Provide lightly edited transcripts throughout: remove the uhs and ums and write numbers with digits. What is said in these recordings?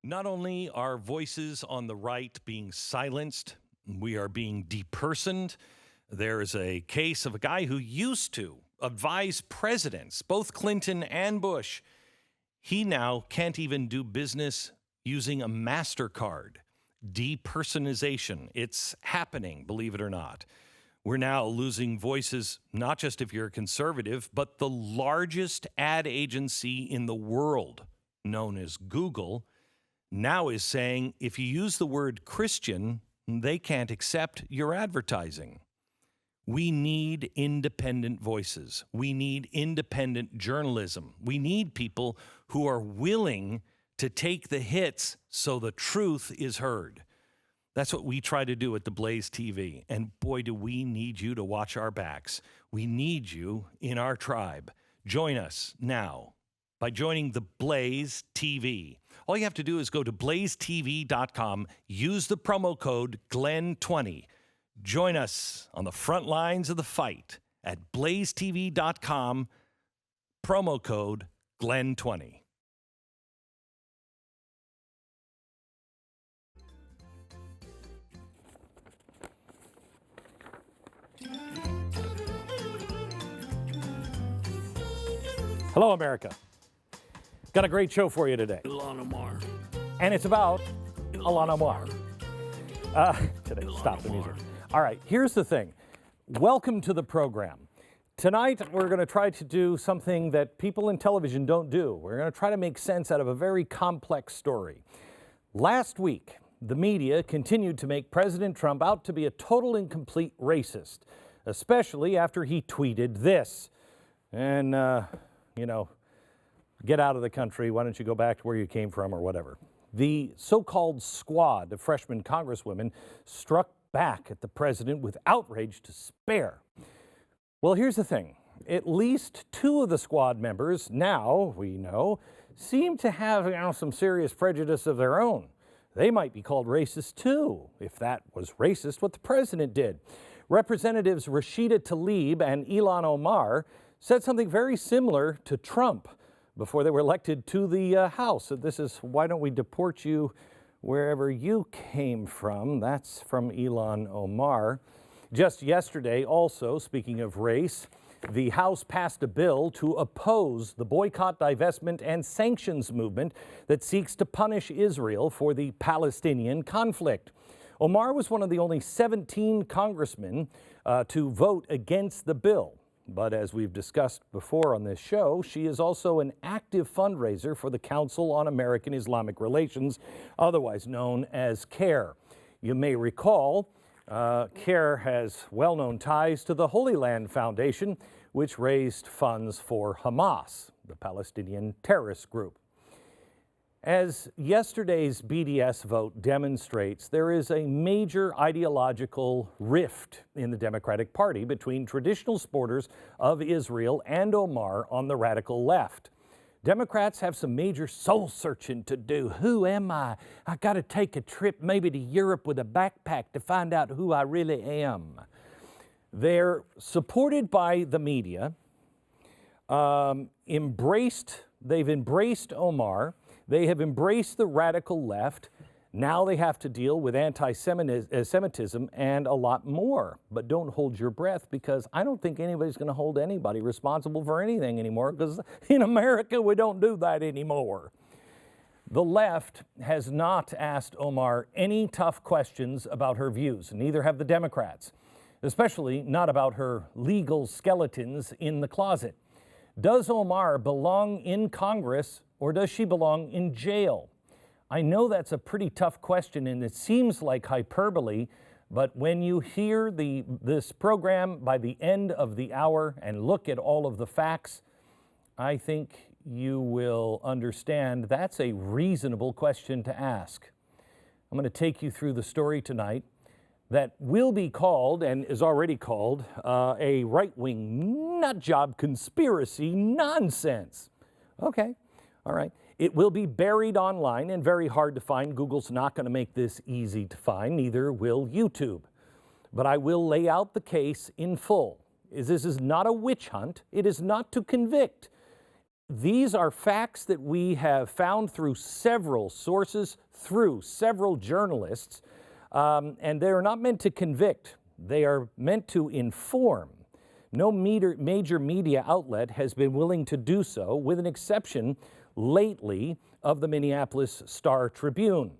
Not only are voices on the right being silenced, we are being depersoned. There is a case of a guy who used to advise presidents, both Clinton and Bush. He now can't even do business using a MasterCard. Depersonalization. It's happening, believe it or not. We're now losing voices, not just if you're a conservative, but the largest ad agency in the world, known as Google, now is saying if you use the word Christian, they can't accept your advertising. We need independent voices. We need independent journalism. We need people who are willing to take the hits so the truth is heard. That's what we try to do at the BlazeTV. And boy, do we need you to watch our backs. We need you in our tribe. Join us now by joining the BlazeTV. All you have to do is go to blazetv.com, use the promo code GLEN20. Join us on the front lines of the fight at blazetv.com, promo code GLEN20. Hello, America. Got a great show for you today. Ilhan Omar. And it's about Ilhan Omar. Today, stop the music. All right, here's the thing. Welcome to the program. Tonight, we're going to try to do something that people in television don't do. We're going to try to make sense out of a very complex story. Last week, the media continued to make President Trump out to be a total and complete racist, especially after he tweeted this. And, get out of the country. Why don't you go back to where you came from or whatever. The so-called squad of freshman congresswomen struck back at the president with outrage to spare. Well, here's the thing. At least two of the squad members, now we know, seem to have some serious prejudice of their own. They might be called racist too, if that was racist what the president did. Representatives Rashida Tlaib and Ilhan Omar said something very similar to Trump before they were elected to the House. So this is, why don't we deport you wherever you came from? That's from Ilhan Omar. Just yesterday, also, speaking of race, the House passed a bill to oppose the boycott, divestment, and sanctions movement that seeks to punish Israel for the Palestinian conflict. Omar was one of the only 17 congressmen to vote against the bill. But as we've discussed before on this show, she is also an active fundraiser for the Council on American Islamic Relations, otherwise known as CARE. You may recall, CARE has well-known ties to the Holy Land Foundation, which raised funds for Hamas, the Palestinian terrorist group. As yesterday's BDS vote demonstrates, there is a major ideological rift in the Democratic Party between traditional supporters of Israel and Omar on the radical left. Democrats have some major soul searching to do. Who am I? I got to take a trip maybe to Europe with a backpack to find out who I really am. They're supported by the media, they've embraced Omar. They have embraced the radical left. Now they have to deal with anti-Semitism and a lot more. But don't hold your breath, because I don't think anybody's going to hold anybody responsible for anything anymore, because in America we don't do that anymore. The left has not asked Omar any tough questions about her views. Neither have the Democrats, especially not about her legal skeletons in the closet. Does Omar belong in Congress, or does she belong in jail? I know that's a pretty tough question, and it seems like hyperbole, but when you hear this program by the end of the hour and look at all of the facts, I think you will understand that's a reasonable question to ask. I'm going to take you through the story tonight that will be called, and is already called, a right-wing nutjob conspiracy nonsense. Okay, all right. It will be buried online and very hard to find. Google's not going to make this easy to find, neither will YouTube. But I will lay out the case in full. This is not a witch hunt. It is not to convict. These are facts that we have found through several sources, through several journalists, and they are not meant to convict. They are meant to inform. No major media outlet has been willing to do so, with an exception lately of the Minneapolis Star-Tribune.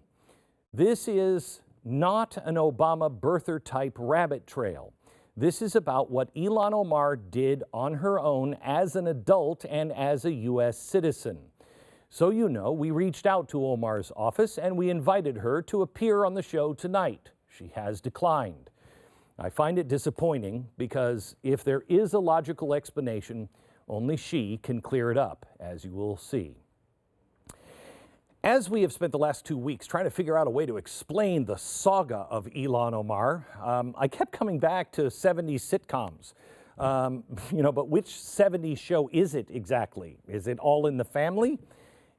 This is not an Obama birther-type rabbit trail. This is about what Ilhan Omar did on her own as an adult and as a U.S. citizen. So you know, we reached out to Omar's office and we invited her to appear on the show tonight. She has declined. I find it disappointing because if there is a logical explanation, only she can clear it up, as you will see. As we have spent the last 2 weeks trying to figure out a way to explain the saga of Ilhan Omar, I kept coming back to 70s sitcoms. But which 70s show is it exactly? Is it All in the Family?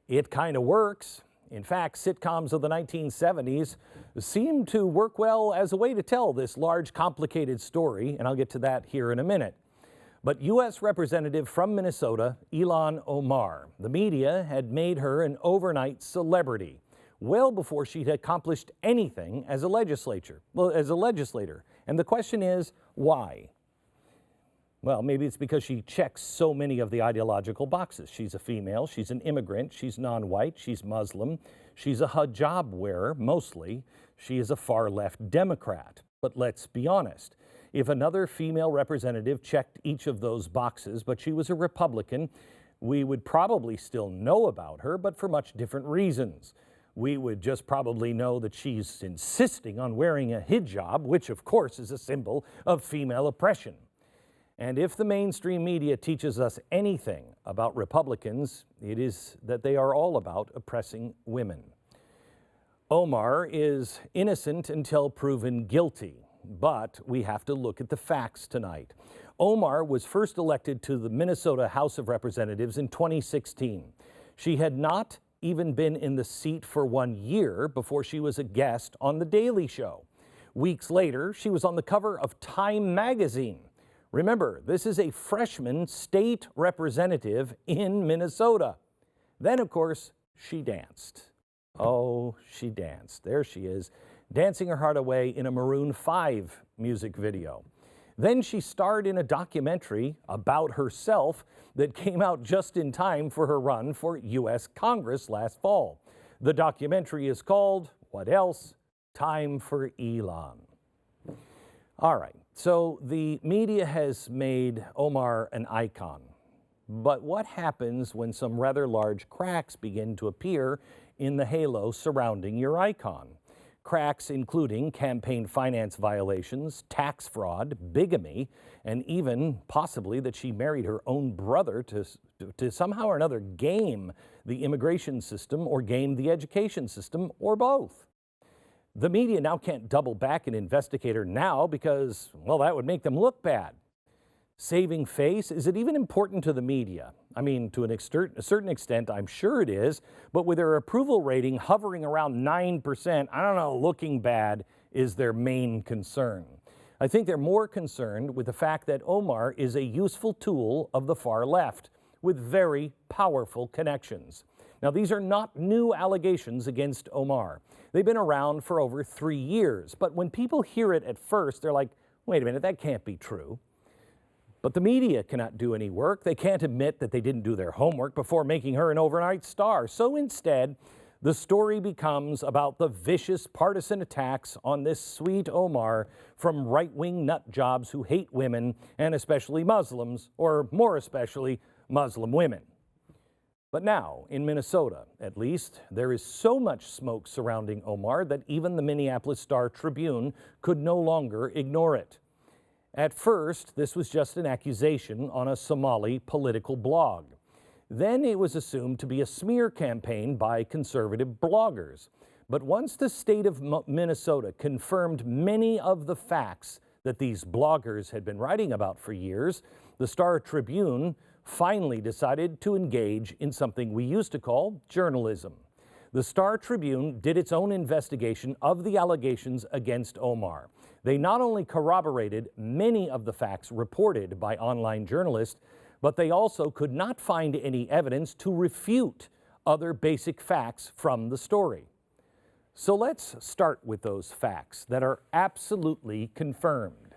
It kind of works. In fact, sitcoms of the 1970s seem to work well as a way to tell this large, complicated story, and I'll get to that here in a minute. But U.S. Representative from Minnesota, Ilhan Omar, the media had made her an overnight celebrity, well before she'd accomplished anything as a legislator. And the question is, why? Well, maybe it's because she checks so many of the ideological boxes. She's a female, she's an immigrant, she's non-white, she's Muslim, she's a hijab wearer, mostly. She is a far-left Democrat. But let's be honest. If another female representative checked each of those boxes, but she was a Republican, we would probably still know about her, but for much different reasons. We would just probably know that she's insisting on wearing a hijab, which of course is a symbol of female oppression. And if the mainstream media teaches us anything about Republicans, it is that they are all about oppressing women. Omar is innocent until proven guilty. But we have to look at the facts tonight. Omar was first elected to the Minnesota House of Representatives in 2016. She had not even been in the seat for 1 year before she was a guest on The Daily Show. Weeks later, she was on the cover of Time magazine. Remember, this is a freshman state representative in Minnesota. Then, of course, she danced. Oh, she danced. There she is, dancing her heart away in a Maroon 5 music video. Then she starred in a documentary about herself that came out just in time for her run for U.S. Congress last fall. The documentary is called, what else? Time for Ilhan. All right, so the media has made Omar an icon. But what happens when some rather large cracks begin to appear in the halo surrounding your icon? Cracks including campaign finance violations, tax fraud, bigamy, and even possibly that she married her own brother to somehow or another game the immigration system or game the education system, or both. The media now can't double back and investigate her now because, well, that would make them look bad. Saving face, is it even important to the media? I mean, to a certain extent, I'm sure it is, but with their approval rating hovering around 9%, I don't know, looking bad is their main concern. I think they're more concerned with the fact that Omar is a useful tool of the far left with very powerful connections. Now, these are not new allegations against Omar. They've been around for over 3 years, but when people hear it at first, they're like, wait a minute, that can't be true. But the media cannot do any work. They can't admit that they didn't do their homework before making her an overnight star. So instead, the story becomes about the vicious partisan attacks on this sweet Omar from right-wing nut jobs who hate women, and especially Muslims, or more especially Muslim women. But now, in Minnesota, at least, there is so much smoke surrounding Omar that even the Minneapolis Star-Tribune could no longer ignore it. At first, this was just an accusation on a Somali political blog. Then it was assumed to be a smear campaign by conservative bloggers. But once the state of Minnesota confirmed many of the facts that these bloggers had been writing about for years, the Star-Tribune finally decided to engage in something we used to call journalism. The Star-Tribune did its own investigation of the allegations against Omar. They not only corroborated many of the facts reported by online journalists, but they also could not find any evidence to refute other basic facts from the story. So let's start with those facts that are absolutely confirmed.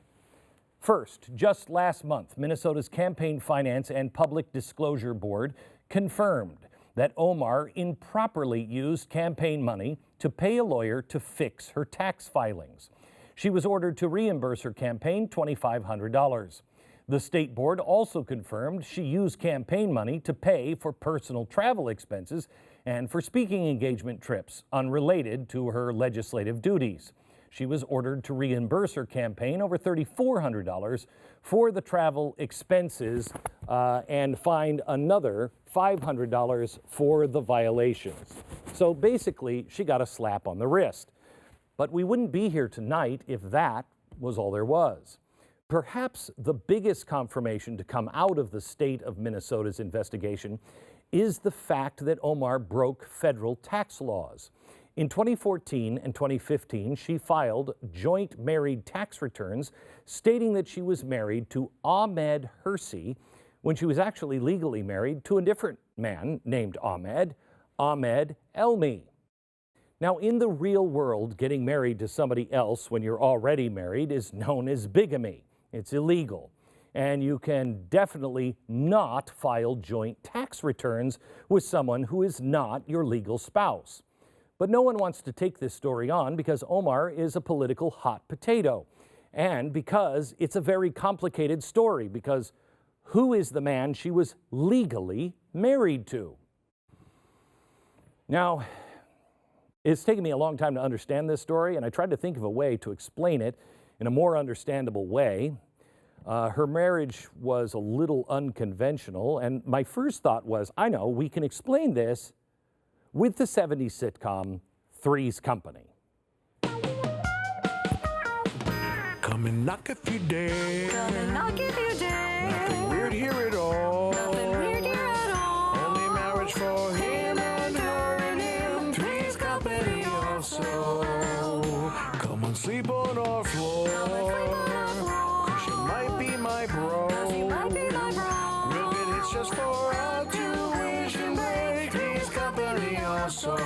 First, just last month, Minnesota's Campaign Finance and Public Disclosure Board confirmed that Omar improperly used campaign money to pay a lawyer to fix her tax filings. She was ordered to reimburse her campaign $2,500. The state board also confirmed she used campaign money to pay for personal travel expenses and for speaking engagement trips unrelated to her legislative duties. She was ordered to reimburse her campaign over $3,400 for the travel expenses and fined another $500 for the violations. So basically, she got a slap on the wrist. But we wouldn't be here tonight if that was all there was. Perhaps the biggest confirmation to come out of the state of Minnesota's investigation is the fact that Omar broke federal tax laws. In 2014 and 2015, she filed joint married tax returns stating that she was married to Ahmed Hersey when she was actually legally married to a different man named Ahmed Elmi. Now, in the real world, getting married to somebody else when you're already married is known as bigamy. It's illegal. And you can definitely not file joint tax returns with someone who is not your legal spouse. But no one wants to take this story on because Omar is a political hot potato. And because it's a very complicated story, because who is the man she was legally married to? Now, it's taken me a long time to understand this story, and I tried to think of a way to explain it in a more understandable way. Her marriage was a little unconventional, and my first thought was, I know, we can explain this with the 70s sitcom Three's Company. Come and knock if you dare. Come and knock if you dare. Nothing weird here at all. Nothing weird here at all. Only marriage for him and her and him. Three's Company also. Come on, sleep on our floor. Come and sleep on our floor. 'Cause you might be my bro. 'Cause you might be my bro. We'll get hits just for our tuition break. Three's Company also.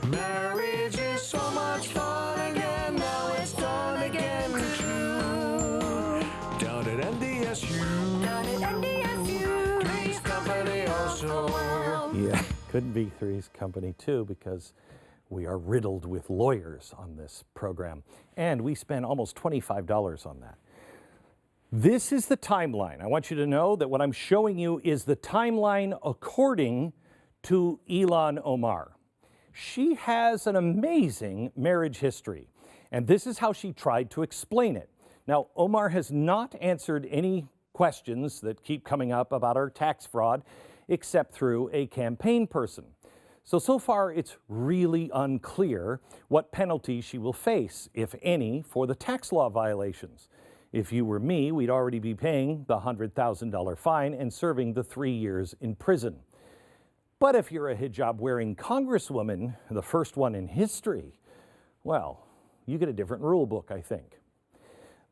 Marriage is so much fun again. Now it's done again. True. Down at NDSU. Down at NDSU. Three's Company also. Yeah, couldn't be Three's Company too, because we are riddled with lawyers on this program, and we spend almost $25 on that. This is the timeline. I want you to know that what I'm showing you is the timeline according to Ilhan Omar. She has an amazing marriage history, and this is how she tried to explain it. Now, Omar has not answered any questions that keep coming up about her tax fraud, except through a campaign person. So far, it's really unclear what penalty she will face, if any, for the tax law violations. If you were me, we'd already be paying the $100,000 fine and serving the 3 years in prison. But if you're a hijab-wearing congresswoman, the first one in history, well, you get a different rule book, I think.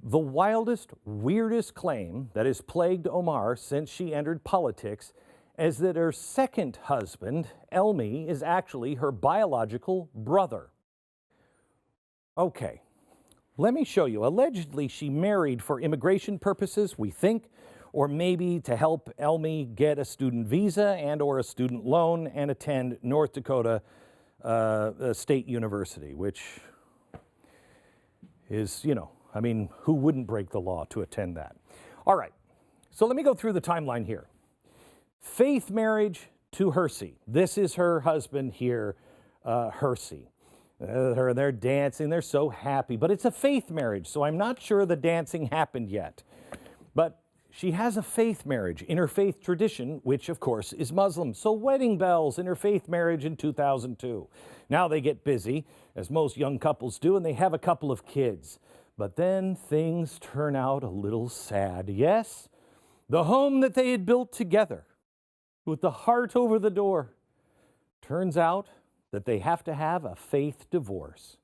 The wildest, weirdest claim that has plagued Omar since she entered politics is that her second husband, Elmi, is actually her biological brother. Okay, let me show you. Allegedly, she married for immigration purposes, we think, or maybe to help Elmi get a student visa and or a student loan and attend North Dakota State University, which is, you know, I mean, who wouldn't break the law to attend that? All right, so let me go through the timeline here. Faith marriage to Hersey. This is her husband here, Hersey. They're dancing, they're so happy, but it's a faith marriage, so I'm not sure the dancing happened yet. But she has a faith marriage in her faith tradition, which of course is Muslim. So wedding bells in her faith marriage in 2002. Now they get busy, as most young couples do, and they have a couple of kids. But then things turn out a little sad. Yes, the home that they had built together, with the heart over the door, turns out that they have to have a faith divorce.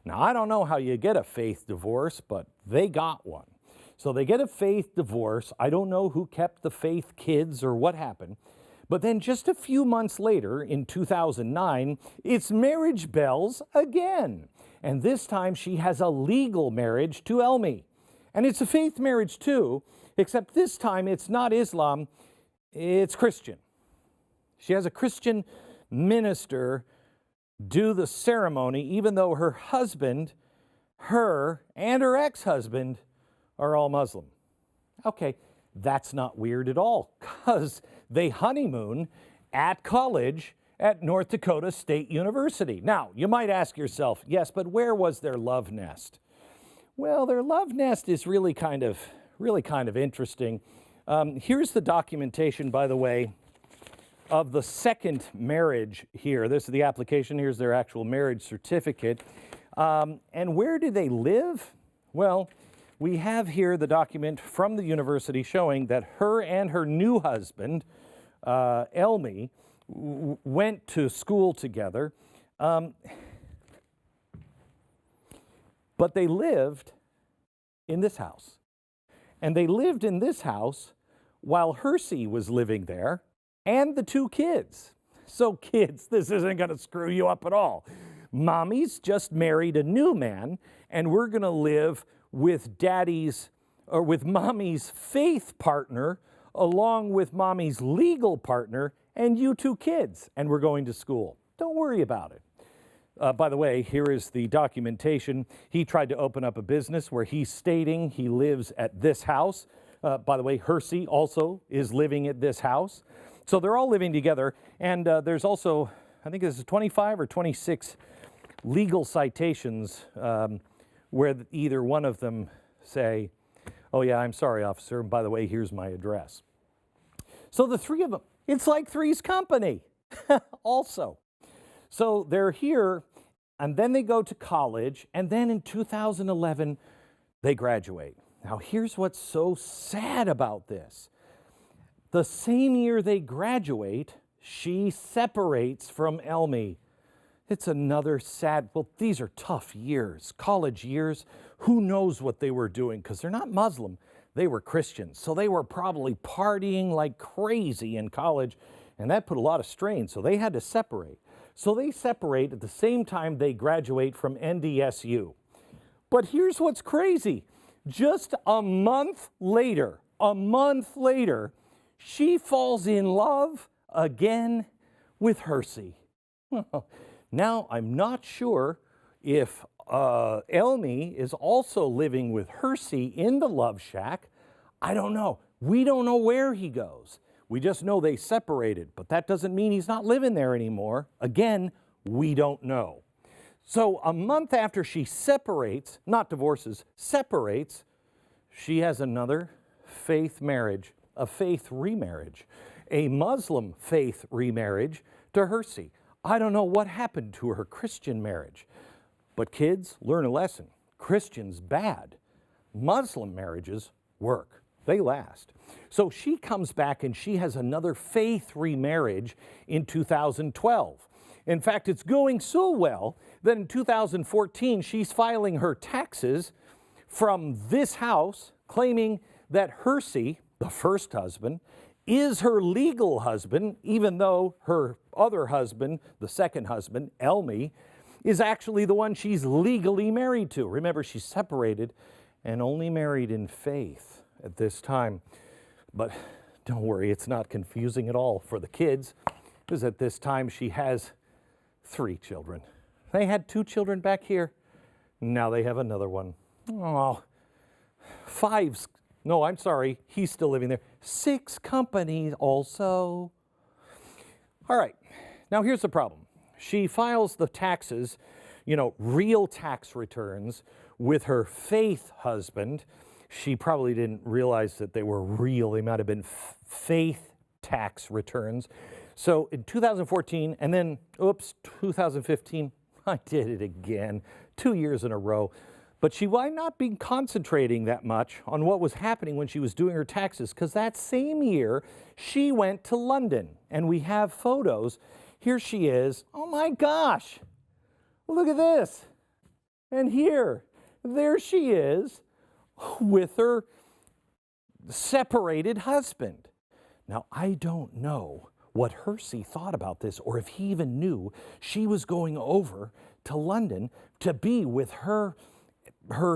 Now, I don't know how you get a faith divorce, but they got one. So they get a faith divorce. I don't know who kept the faith kids or what happened. But then just a few months later, in 2009, it's marriage bells again. And this time she has a legal marriage to Elmi. And it's a faith marriage too, except this time it's not Islam, it's Christian. She has a Christian minister do the ceremony, even though her husband, her, and her ex-husband are all Muslim. Okay, that's not weird at all, because they honeymoon at college at North Dakota State University. Now, you might ask yourself, yes, but where was their love nest? Well, their love nest is really kind of interesting. Here's the documentation, by the way, of the second marriage here. This is the application. Here's their actual marriage certificate. And where do they live? Well, we have here the document from the university showing that her and her new husband, Elmi, went to school together. But they lived in this house. And they lived in this house while Hersey was living there and the two kids. So kids, this isn't going to screw you up at all. Mommy's just married a new man, and we're going to live with daddy's or with mommy's faith partner along with mommy's legal partner and you two kids, and we're going to school. Don't worry about it. By the way, here is the documentation. He tried to open up a business where he's stating he lives at this house. By the way, Hersey also is living at this house. So they're all living together. And there's also, I think this is 25 or 26 legal citations where either one of them say, oh yeah, I'm sorry, officer. And by the way, here's my address. So the three of them, it's like Three's Company also. So they're here, and then they go to college, and then in 2011, they graduate. Now, here's what's so sad about this. The same year they graduate, she separates from Elmi. It's another sad, well, these are tough years, college years. Who knows what they were doing? Because they're not Muslim, they were Christians. So they were probably partying like crazy in college, and that put a lot of strain, so they had to separate. So they separate at the same time they graduate from NDSU. But here's what's crazy. Just a month later, she falls in love again with Hersey. Now, I'm not sure if Elmi is also living with Hersey in the love shack. I don't know. We don't know where he goes. We just know they separated, but that doesn't mean he's not living there anymore. Again, we don't know. So a month after she separates, not divorces, separates, she has another faith marriage, a faith remarriage, a Muslim faith remarriage to Hersey. I don't know what happened to her Christian marriage, but kids, learn a lesson. Christians, bad. Muslim marriages work. They last. So she comes back and she has another faith remarriage in 2012. In fact, it's going so well that in 2014, she's filing her taxes from this house, claiming that Hersey, the first husband, is her legal husband, even though her other husband, the second husband, Elmi, is actually the one she's legally married to. Remember, she's separated and only married in faith at this time. But don't worry, it's not confusing at all for the kids, because at this time she has 3 children. They had 2 children back here. Now they have another one. Oh, 5. No, I'm sorry, he's still living there. 6 companies also. All right, now here's the problem. She files the taxes, real tax returns with her faith husband. She probably didn't realize that they were real. They might have been faith tax returns. So in 2014, and then, 2015, I did it again, 2 years in a row. But she might not be concentrating that much on what was happening when she was doing her taxes, because that same year, she went to London. And we have photos. Here she is. Oh my gosh, look at this. And here, there she is, with her separated husband. Now, I don't know what Hersey thought about this or if he even knew she was going over to London to be with her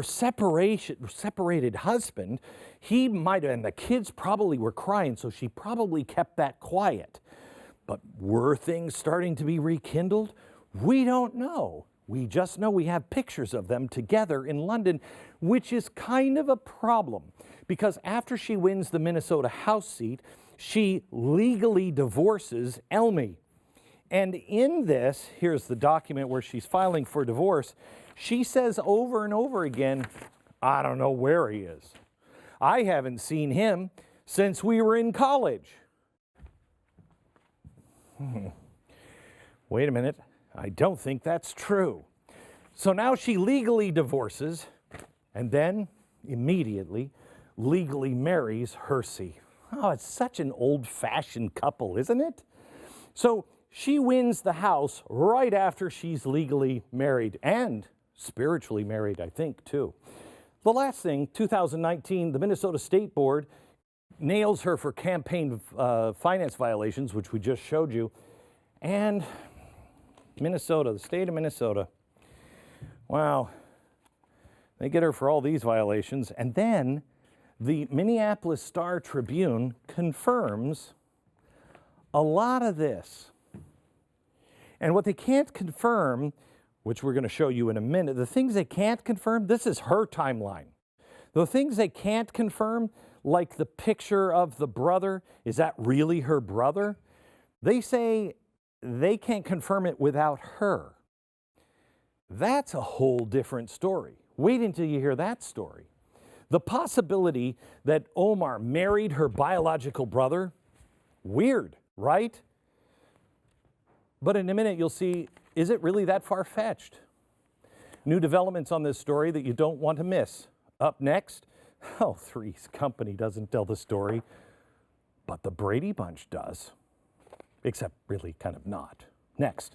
separated husband. He might have, and the kids probably were crying, so she probably kept that quiet. But were things starting to be rekindled? We don't know. We just know we have pictures of them together in London, which is kind of a problem because after she wins the Minnesota House seat, she legally divorces Elmy. And in this, here's the document where she's filing for divorce. She says over and over again, I don't know where he is. I haven't seen him since we were in college. Wait a minute. I don't think that's true. So now she legally divorces and then immediately legally marries Hersey. Oh, it's such an old-fashioned couple, isn't it? So she wins the House right after she's legally married and spiritually married, I think, too. The last thing, 2019, the Minnesota State Board nails her for campaign finance violations, which we just showed you. And Minnesota, the state of Minnesota, wow, they get her for all these violations. And then the Minneapolis Star-Tribune confirms a lot of this. And what they can't confirm, which we're going to show you in a minute, the things they can't confirm, this is her timeline. The things they can't confirm, like the picture of the brother, is that really her brother? They say they can't confirm it without her. That's a whole different story. Wait until you hear that story. The possibility that Omar married her biological brother, weird, right? But in a minute you'll see, is it really that far-fetched? New developments on this story that you don't want to miss. Up next, Three's Company doesn't tell the story, but the Brady Bunch does. Except really kind of not. Next.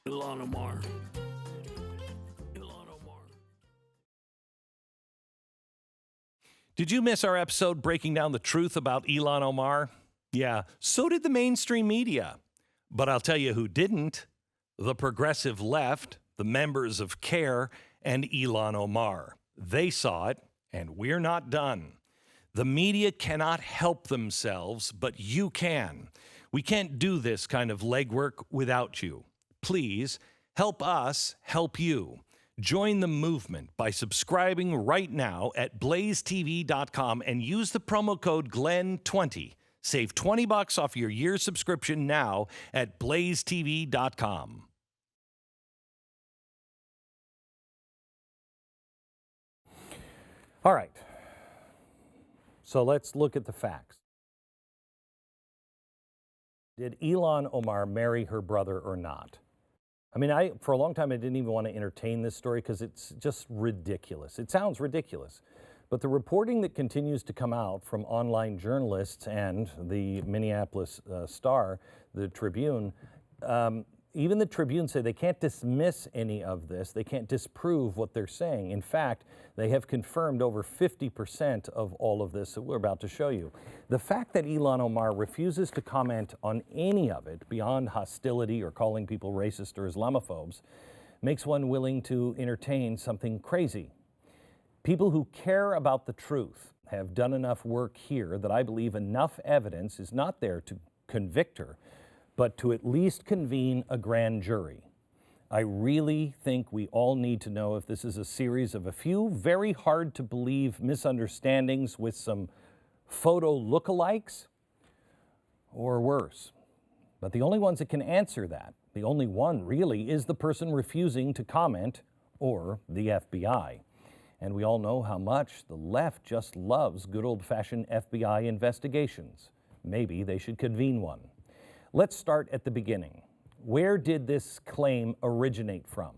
Ilhan Omar. Ilhan Omar. Did you miss our episode breaking down the truth about Ilhan Omar? Yeah, so did the mainstream media. But I'll tell you who didn't. The progressive left, the members of CARE, and Ilhan Omar. They saw it, and we're not done. The media cannot help themselves, but you can. We can't do this kind of legwork without you. Please help us help you. Join the movement by subscribing right now at BlazeTV.com and use the promo code GLEN20. Save $20 off your year's subscription now at BlazeTV.com. All right. So let's look at the facts. Did Ilhan Omar marry her brother or not? I mean, for a long time, I didn't even want to entertain this story because it's just ridiculous. It sounds ridiculous. But the reporting that continues to come out from online journalists and the Minneapolis Star, the Tribune, even the Tribune say they can't dismiss any of this. They can't disprove what they're saying. In fact, they have confirmed over 50% of all of this that we're about to show you. The fact that Ilhan Omar refuses to comment on any of it beyond hostility or calling people racist or Islamophobes makes one willing to entertain something crazy. People who care about the truth have done enough work here that I believe enough evidence is not there to convict her, but to at least convene a grand jury. I really think we all need to know if this is a series of a few very hard to believe misunderstandings with some photo lookalikes or worse. But the only ones that can answer that, the only one really, is the person refusing to comment or the FBI. And we all know how much the left just loves good old-fashioned FBI investigations. Maybe they should convene one. Let's start at the beginning. Where did this claim originate from?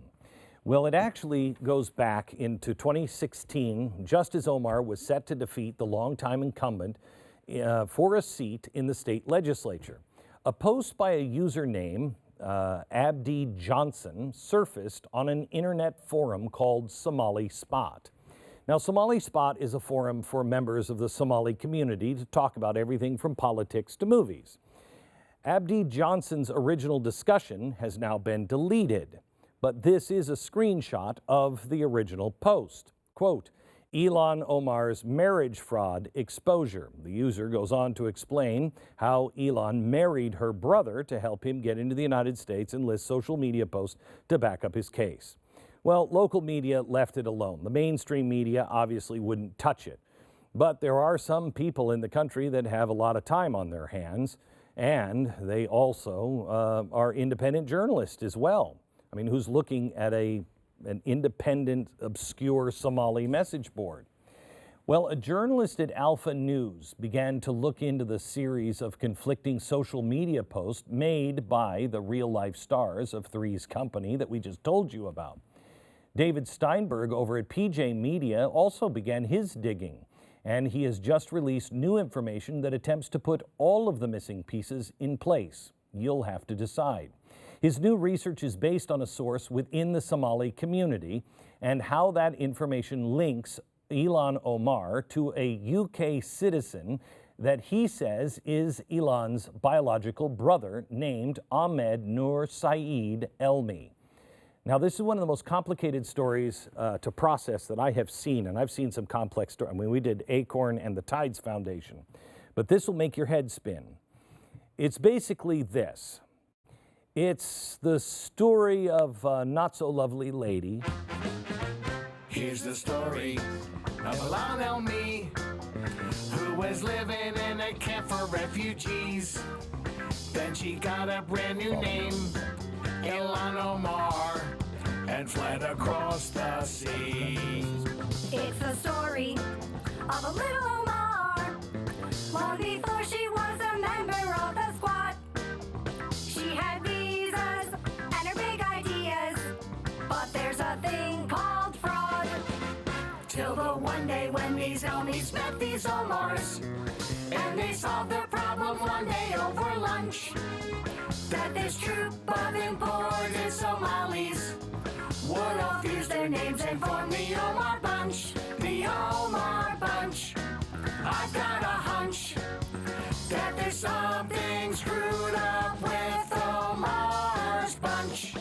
Well, it actually goes back into 2016, just as Omar was set to defeat the longtime incumbent for a seat in the state legislature. A post by a user named Abdi Johnson surfaced on an internet forum called Somali Spot. Now, Somali Spot is a forum for members of the Somali community to talk about everything from politics to movies. Abdi Johnson's original discussion has now been deleted, but this is a screenshot of the original post. Quote, Ilhan Omar's marriage fraud exposure. The user goes on to explain how Ilhan married her brother to help him get into the United States and lists social media posts to back up his case. Well, local media left it alone. The mainstream media obviously wouldn't touch it. But there are some people in the country that have a lot of time on their hands, and they also are independent journalists as well. I mean, who's looking at an independent, obscure Somali message board? Well, a journalist at Alpha News began to look into the series of conflicting social media posts made by the real-life stars of Three's Company that we just told you about. David Steinberg over at PJ Media also began his digging, and he has just released new information that attempts to put all of the missing pieces in place. You'll have to decide. His new research is based on a source within the Somali community and how that information links Ilhan Omar to a UK citizen that he says is Ilhan's biological brother named Ahmed Nur Saeed Elmi. Now, this is one of the most complicated stories to process that I have seen, and I've seen some complex stories. I mean, we did Acorn and the Tides Foundation, but this will make your head spin. It's basically this. It's the story of a not-so-lovely lady. Here's the story of Ilhan Elmi, who was living in a camp for refugees. Then she got a brand new name, Ilhan Omar, and fled across the sea. It's the story of a little Omar, long before she was a member of the squad. She had visas and her big ideas, but there's a thing called fraud. Till the one day when these Elmies met these Omars, and they solved their problem one day over lunch. That this troop of imported Somalis would all fuse their names and form the Omar Bunch. The Omar Bunch. I've got a hunch that there's something screwed up with Omar's bunch.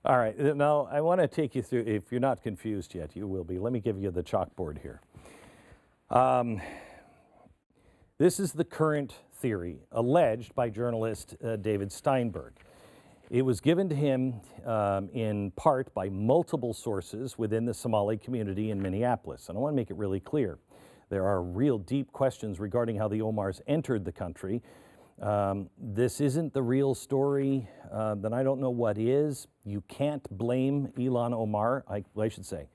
All right, now I want to take you through, if you're not confused yet, you will be. Let me give you the chalkboard here. This is the current theory alleged by journalist David Steinberg. It was given to him in part by multiple sources within the Somali community in Minneapolis. And I want to make it really clear. There are real deep questions regarding how the Omars entered the country. This isn't the real story. Then I don't know what is. You can't blame Ilhan Omar. I should say,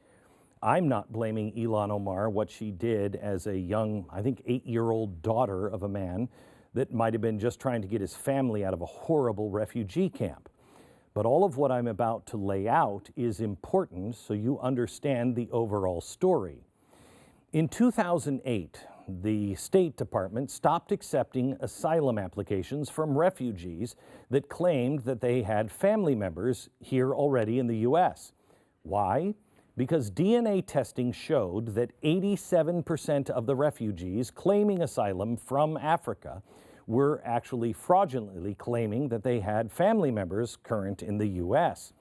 I'm not blaming Ilhan Omar, what she did as a young, I think 8-year-old daughter of a man that might have been just trying to get his family out of a horrible refugee camp. But all of what I'm about to lay out is important so you understand the overall story. In 2008, the State Department stopped accepting asylum applications from refugees that claimed that they had family members here already in the U.S. Why? Because DNA testing showed that 87% of the refugees claiming asylum from Africa were actually fraudulently claiming that they had family members current in the U.S.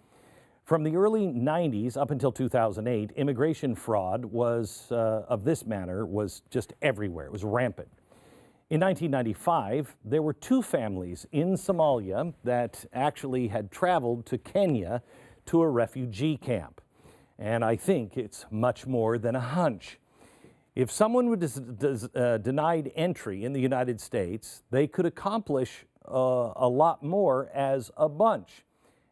From the early 90s up until 2008, immigration fraud was, of this manner, was just everywhere. It was rampant. In 1995, there were 2 families in Somalia that actually had traveled to Kenya to a refugee camp. And I think it's much more than a hunch. If someone was denied entry in the United States, they could accomplish a lot more as a bunch.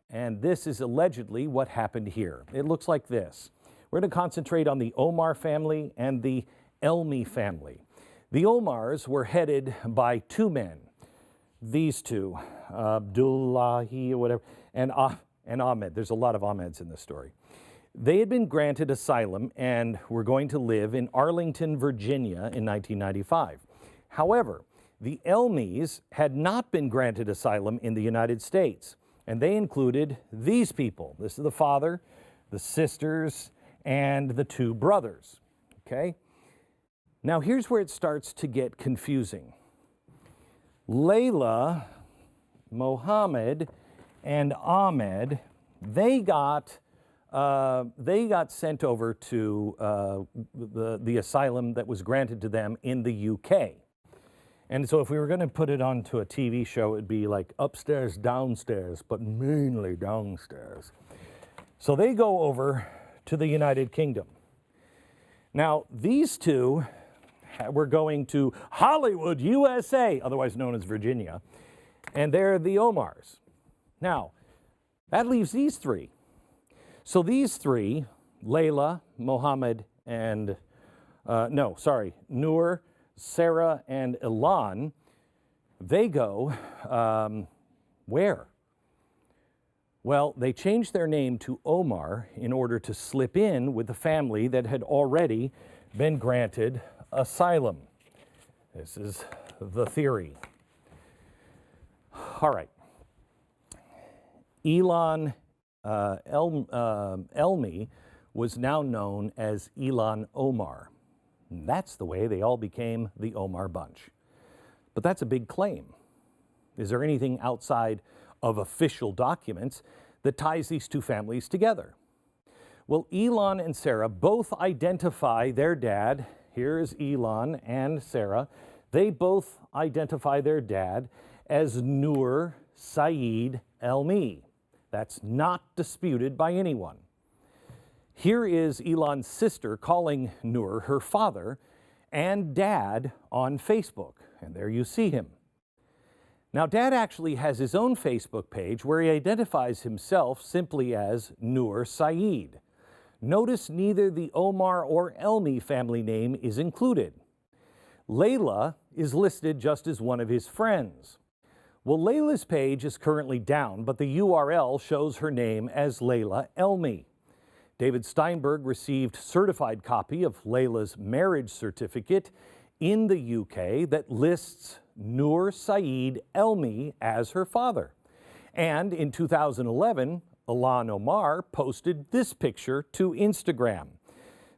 And this is allegedly what happened here. It looks like this. We're going to concentrate on the Omar family and the Elmi family. The Omars were headed by 2 men. These 2, Abdullahi or whatever, and Ahmed. There's a lot of Ahmeds in this story. They had been granted asylum and were going to live in Arlington, Virginia in 1995. However, The Elmies had not been granted asylum in the United States, and they included these people. This is the father, the sisters, and the two brothers, okay? Now here's where it starts to get confusing. Layla, Mohammed, and Ahmed, they got sent over to the asylum that was granted to them in the UK. And so if we were going to put it onto a TV show, it'd be like upstairs, downstairs, but mainly downstairs. So they go over to the United Kingdom. Now, these two were going to Hollywood, USA, otherwise known as Virginia, and they're the Omars. Now, that leaves these three. So these three, Layla, Mohammed, and, Noor, Sarah, and Ilhan, they go, where? Well, they changed their name to Omar in order to slip in with the family that had already been granted asylum. This is the theory. All right. Ilhan Elmi was now known as Ilhan Omar. And that's the way they all became the Omar bunch. But that's a big claim. Is there anything outside of official documents that ties these two families together? Well, Ilhan and Sarah both identify their dad. Here is Ilhan and Sarah. They both identify their dad as Noor Saeed Elmi. That's not disputed by anyone. Here is Ilhan's sister calling Noor her father and dad on Facebook, and there you see him. Now, Dad actually has his own Facebook page where he identifies himself simply as Noor Saeed. Notice neither the Omar or Elmi family name is included. Layla is listed just as one of his friends. Well, Layla's page is currently down, but the URL shows her name as Layla Elmi. David Steinberg received certified copy of Layla's marriage certificate in the UK that lists Noor Saeed Elmi as her father. And in 2011, Ilhan Omar posted this picture to Instagram.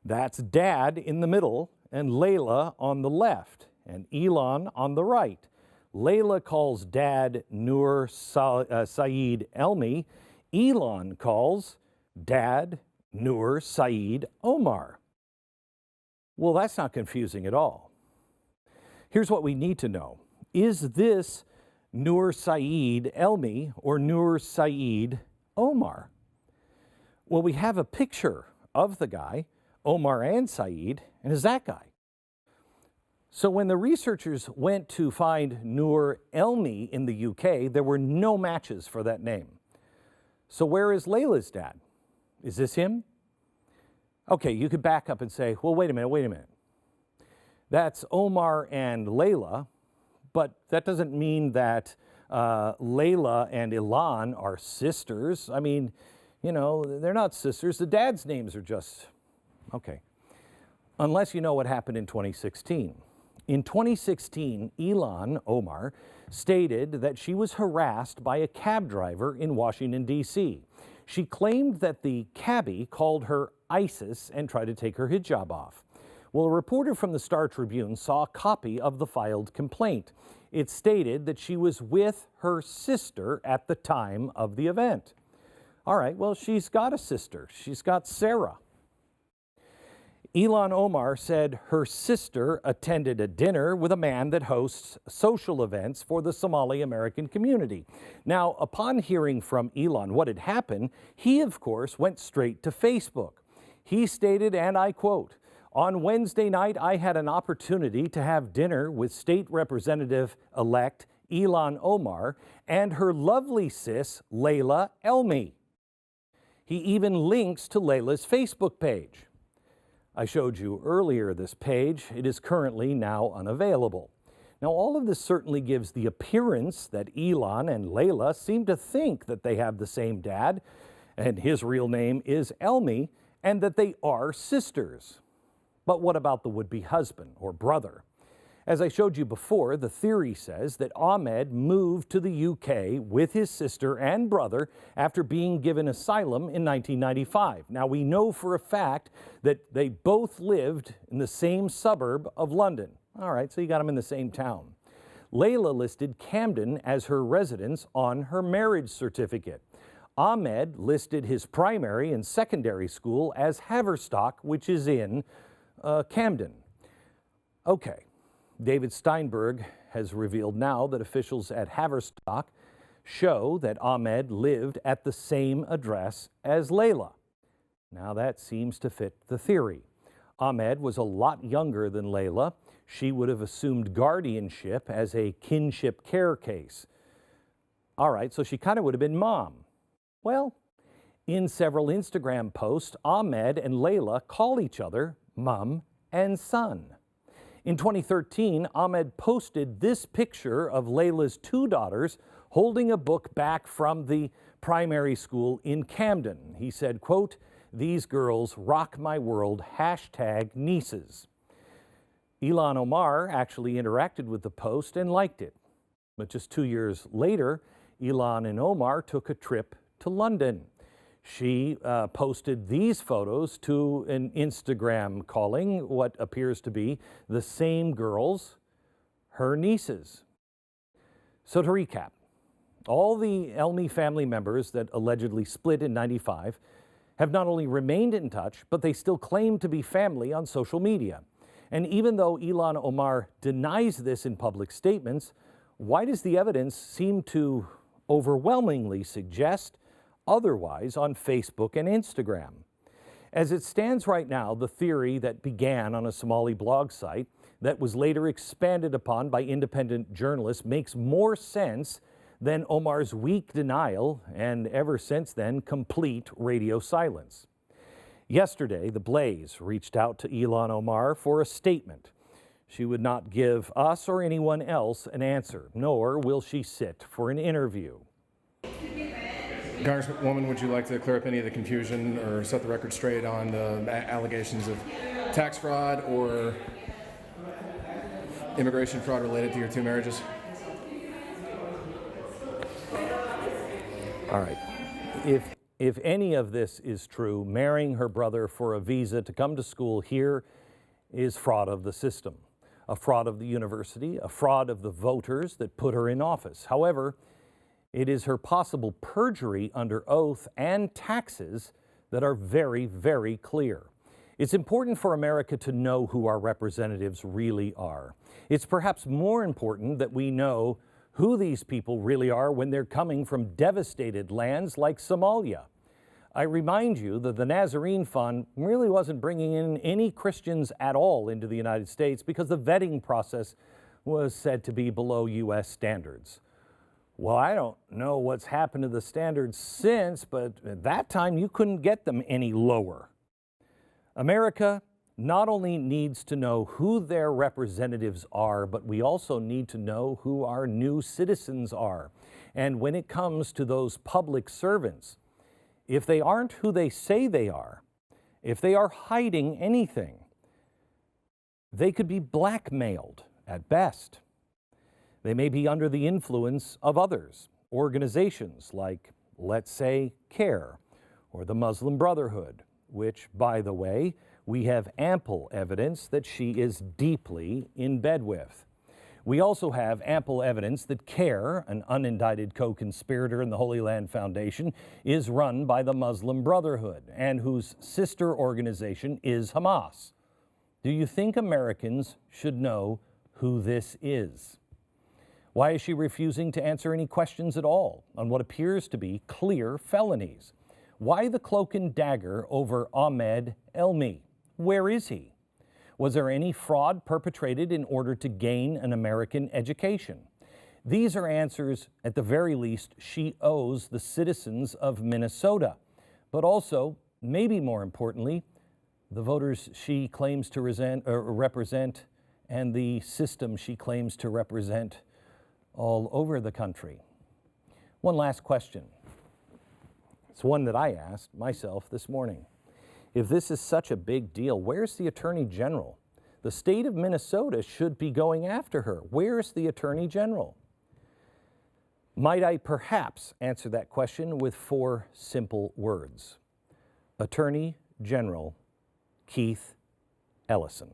That's Dad in the middle and Layla on the left and Ilhan on the right. Layla calls Dad Noor Saeed Elmi. Ilhan calls Dad Noor Saeed Omar. Well, that's not confusing at all. Here's what we need to know. Is this Noor Saeed Elmi or Noor Saeed Omar? Well, we have a picture of the guy, Omar and Saeed, and is that guy. So when the researchers went to find Noor Elmi in the UK, there were no matches for that name. So where is Layla's dad? Is this him? Okay, you could back up and say, well, wait a minute. That's Omar and Layla, but that doesn't mean that Layla and Ilhan are sisters. I mean, you know, they're not sisters. The dad's names are just, okay. Unless you know what happened in 2016. In 2016, Ilhan Omar stated that she was harassed by a cab driver in Washington, D.C. She claimed that the cabbie called her ISIS and tried to take her hijab off. Well, a reporter from the Star Tribune saw a copy of the filed complaint. It stated that she was with her sister at the time of the event. All right, well, she's got a sister. She's got Sarah. Ilhan Omar said her sister attended a dinner with a man that hosts social events for the Somali American community. Now, upon hearing from Ilhan what had happened, he, of course, went straight to Facebook. He stated, and I quote, "On Wednesday night, I had an opportunity to have dinner with State Representative-elect Ilhan Omar and her lovely sis, Layla Elmi." He even links to Layla's Facebook page. I showed you earlier this page. It is currently now unavailable. Now, all of this certainly gives the appearance that Ilhan and Layla seem to think that they have the same dad, and his real name is Elmi, and that they are sisters. But what about the would-be husband or brother? As I showed you before, the theory says that Ahmed moved to the UK with his sister and brother after being given asylum in 1995. Now, we know for a fact that they both lived in the same suburb of London. All right, so you got them in the same town. Layla listed Camden as her residence on her marriage certificate. Ahmed listed his primary and secondary school as Haverstock, which is in Camden. Okay. David Steinberg has revealed now that officials at Haverstock show that Ahmed lived at the same address as Layla. Now that seems to fit the theory. Ahmed was a lot younger than Layla. She would have assumed guardianship as a kinship care case. All right, so she kind of would have been mom. Well, in several Instagram posts, Ahmed and Layla call each other mom and son. In 2013, Ahmed posted this picture of Layla's two daughters holding a book back from the primary school in Camden. He said, quote, "These girls rock my world, #nieces." Ilhan Omar actually interacted with the post and liked it. But just 2 years later, Ilhan and Omar took a trip to London. She posted these photos to an Instagram calling what appears to be the same girls, her nieces. So to recap, all the Elmi family members that allegedly split in '95 have not only remained in touch, but they still claim to be family on social media. And even though Ilhan Omar denies this in public statements, why does the evidence seem to overwhelmingly suggest otherwise on Facebook and Instagram? As it stands right now, the theory that began on a Somali blog site that was later expanded upon by independent journalists makes more sense than Omar's weak denial and, ever since then, complete radio silence. Yesterday, the Blaze reached out to Ilhan Omar for a statement. She would not give us or anyone else an answer, nor will she sit for an interview. Congresswoman, would you like to clear up any of the confusion or set the record straight on the allegations of tax fraud or immigration fraud related to your two marriages? All right. If any of this is true, marrying her brother for a visa to come to school here is fraud of the system, a fraud of the university, a fraud of the voters that put her in office. However, it is her possible perjury under oath and taxes that are very, very clear. It's important for America to know who our representatives really are. It's perhaps more important that we know who these people really are when they're coming from devastated lands like Somalia. I remind you that the Nazarene Fund really wasn't bringing in any Christians at all into the United States because the vetting process was said to be below U.S. standards. Well, I don't know what's happened to the standards since, but at that time you couldn't get them any lower. America not only needs to know who their representatives are, but we also need to know who our new citizens are. And when it comes to those public servants, if they aren't who they say they are, if they are hiding anything, they could be blackmailed at best. They may be under the influence of others, organizations like, let's say, CARE or the Muslim Brotherhood, which, by the way, we have ample evidence that she is deeply in bed with. We also have ample evidence that CARE, an unindicted co-conspirator in the Holy Land Foundation, is run by the Muslim Brotherhood and whose sister organization is Hamas. Do you think Americans should know who this is? Why is she refusing to answer any questions at all on what appears to be clear felonies? Why the cloak and dagger over Ahmed Elmi? Where is he? Was there any fraud perpetrated in order to gain an American education? These are answers, at the very least, she owes the citizens of Minnesota, but also, maybe more importantly, the voters she claims to represent and the system she claims to represent all over the country. One last question. It's one that I asked myself this morning. If this is such a big deal, where's the Attorney General? The state of Minnesota should be going after her. Where's the Attorney General? Might I perhaps answer that question with 4 simple words? Attorney General Keith Ellison.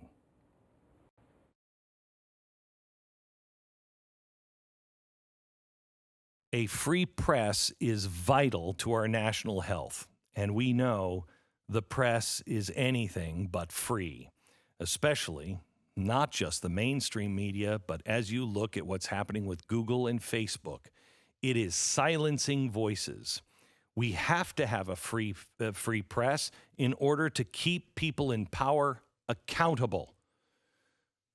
A free press is vital to our national health, and we know the press is anything but free, especially not just the mainstream media, but as you look at what's happening with Google and Facebook, it is silencing voices. We have to have a free press in order to keep people in power accountable.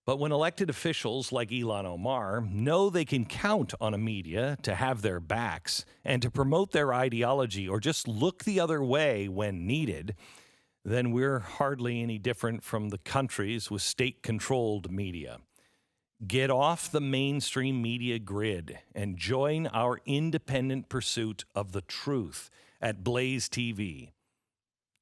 But when elected officials like Ilhan Omar know they can count on a media to have their backs and to promote their ideology or just look the other way when needed, then we're hardly any different from the countries with state-controlled media. Get off the mainstream media grid and join our independent pursuit of the truth at BlazeTV.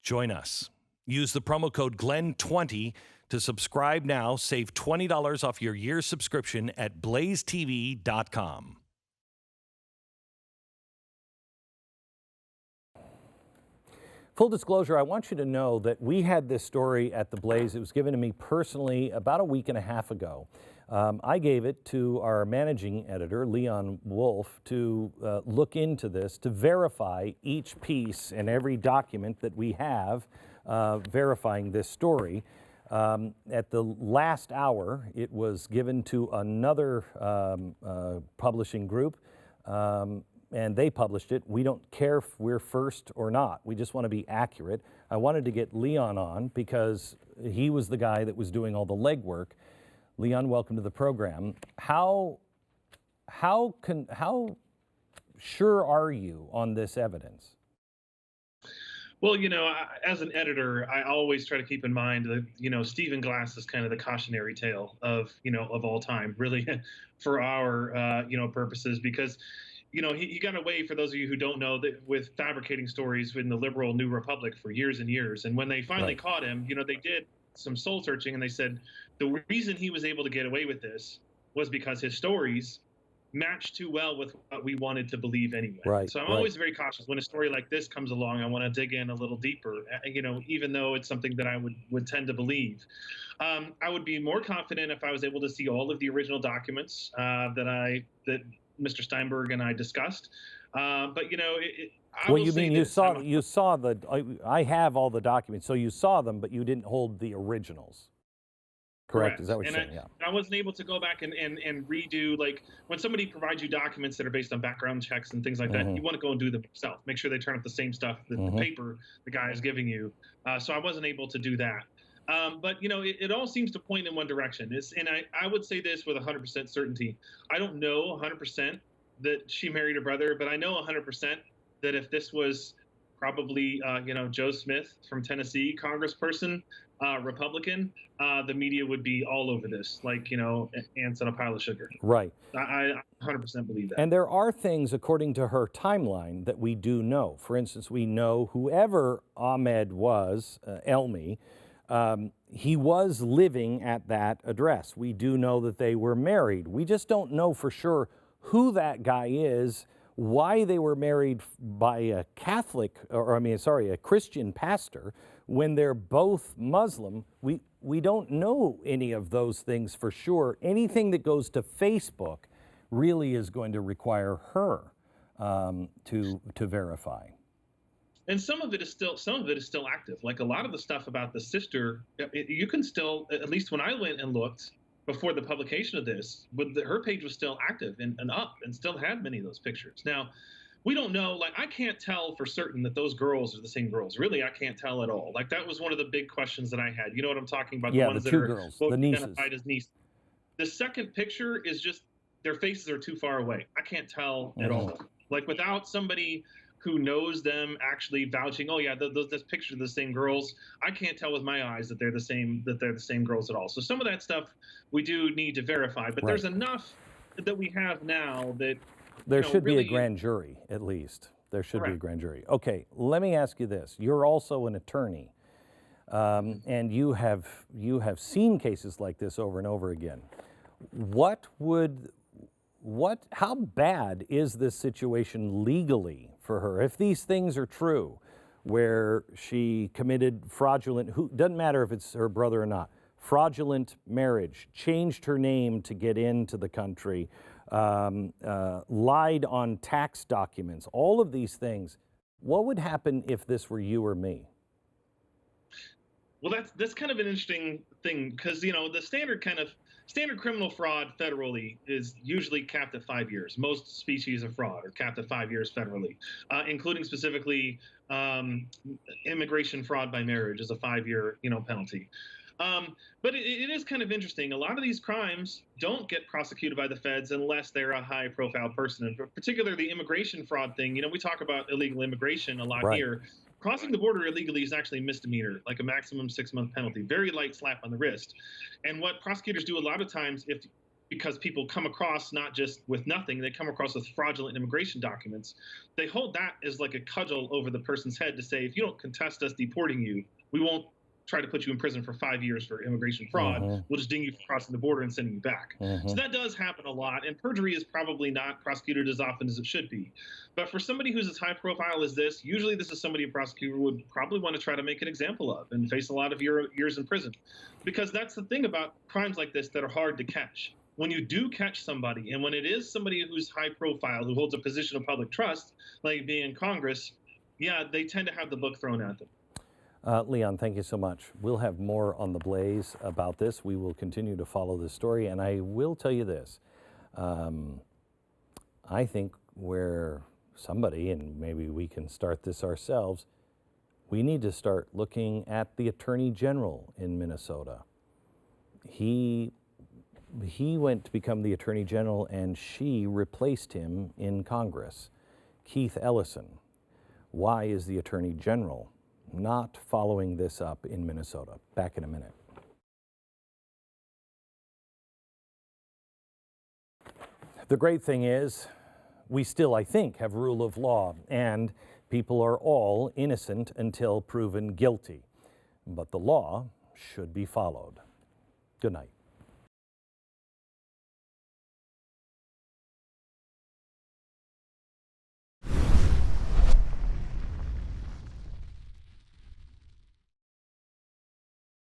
Join us. Use the promo code GLEN20 to subscribe now. Save $20 off your year's subscription at blazetv.com. Full disclosure, I want you to know that we had this story at the Blaze. It was given to me personally about a week and a half ago. I gave it to our managing editor, Leon Wolf, to look into this, to verify each piece and every document that we have verifying this story. At the last hour, it was given to another publishing group, and they published it. We don't care if we're first or not. We just want to be accurate. I wanted to get Leon on because he was the guy that was doing all the legwork. Leon, welcome to the program. How sure are you on this evidence? Well, as an editor, I always try to keep in mind that, Stephen Glass is kind of the cautionary tale of all time, really, for our, purposes, because, he got away, for those of you who don't know, that with fabricating stories in the liberal New Republic for years and years. And when they finally caught him, they did some soul searching, and they said the reason he was able to get away with this was because his stories match too well with what we wanted to believe anyway. Right, so I'm always very cautious when a story like this comes along. I want to dig in a little deeper, even though it's something that I would tend to believe. I would be more confident if I was able to see all of the original documents that Mr. Steinberg and I discussed. But you mean you saw I have all the documents, so you saw them, but you didn't hold the originals. Correct. Is that what you're saying? Yeah. I wasn't able to go back and redo, like, when somebody provides you documents that are based on background checks and things like that, you want to go and do them yourself. Make sure they turn up the same stuff that the paper the guy is giving you. So I wasn't able to do that. But, it all seems to point in one direction. And I would say this with 100% certainty. I don't know 100% that she married her brother, but I know 100% that if this was probably, Joe Smith from Tennessee, congressperson, Republican, the media would be all over this, like, ants on a pile of sugar. Right. I 100% believe that. And there are things, according to her timeline, that we do know. For instance, we know whoever Ahmed was, Elmi, he was living at that address. We do know that they were married. We just don't know for sure who that guy is, why they were married by a a Christian pastor when they're both Muslim. We don't know any of those things for sure. Anything that goes to Facebook really is going to require her to verify. And some of it is still active. Like a lot of the stuff about the sister, you can still, at least when I went and looked before the publication of this, but her page was still active and up and still had many of those pictures. Now, we don't know, like, I can't tell for certain that those girls are the same girls. Really, I can't tell at all. Like, that was one of the big questions that I had. You know what I'm talking about? Yeah, the ones the that two are girls, the nieces. identified as nieces. The second picture is just, their faces are too far away. I can't tell at all. Like, without somebody who knows them actually vouching, oh yeah, this picture of the same girls, I can't tell with my eyes that they're the same girls at all. So some of that stuff we do need to verify, but there's enough that we have now that there should be a grand jury, at least. There should be a grand jury. Okay, let me ask you this. You're also an attorney. and you have seen cases like this over and over again. How bad is this situation legally for her? If these things are true, where she committed fraudulent, doesn't matter if it's her brother or not, fraudulent marriage, changed her name to get into the country, lied on tax documents, all of these things, what would happen if this were you or me? Well, that's kind of an interesting thing because, you know, the standard criminal fraud federally is usually capped at 5 years. Most species of fraud are capped at 5 years federally, including specifically immigration fraud by marriage is a 5-year, penalty. But it is kind of interesting. A lot of these crimes don't get prosecuted by the feds unless they're a high-profile person. And particularly the immigration fraud thing, we talk about illegal immigration a lot here. Crossing the border illegally is actually a misdemeanor, like a maximum 6-month penalty, very light slap on the wrist. And what prosecutors do a lot of times, because people come across not just with nothing, they come across with fraudulent immigration documents, they hold that as like a cudgel over the person's head to say, if you don't contest us deporting you, we won't try to put you in prison for 5 years for immigration fraud. We'll just ding you for crossing the border and sending you back. So that does happen a lot, and perjury is probably not prosecuted as often as it should be. But for somebody who's as high profile as this, usually this is somebody a prosecutor would probably want to try to make an example of and face a lot of years in prison. Because that's the thing about crimes like this that are hard to catch. When you do catch somebody, and when it is somebody who's high profile, who holds a position of public trust, like being in Congress, yeah, they tend to have the book thrown at them. Leon, thank you so much. We'll have more on the Blaze about this. We will continue to follow this story, and I will tell you this. I think where somebody, and maybe we can start this ourselves, we need to start looking at the Attorney General in Minnesota. He went to become the Attorney General, and she replaced him in Congress. Keith Ellison. Why is the Attorney General not following this up in Minnesota? Back in a minute. The great thing is, we still, I think, have rule of law, and people are all innocent until proven guilty. But the law should be followed. Good night.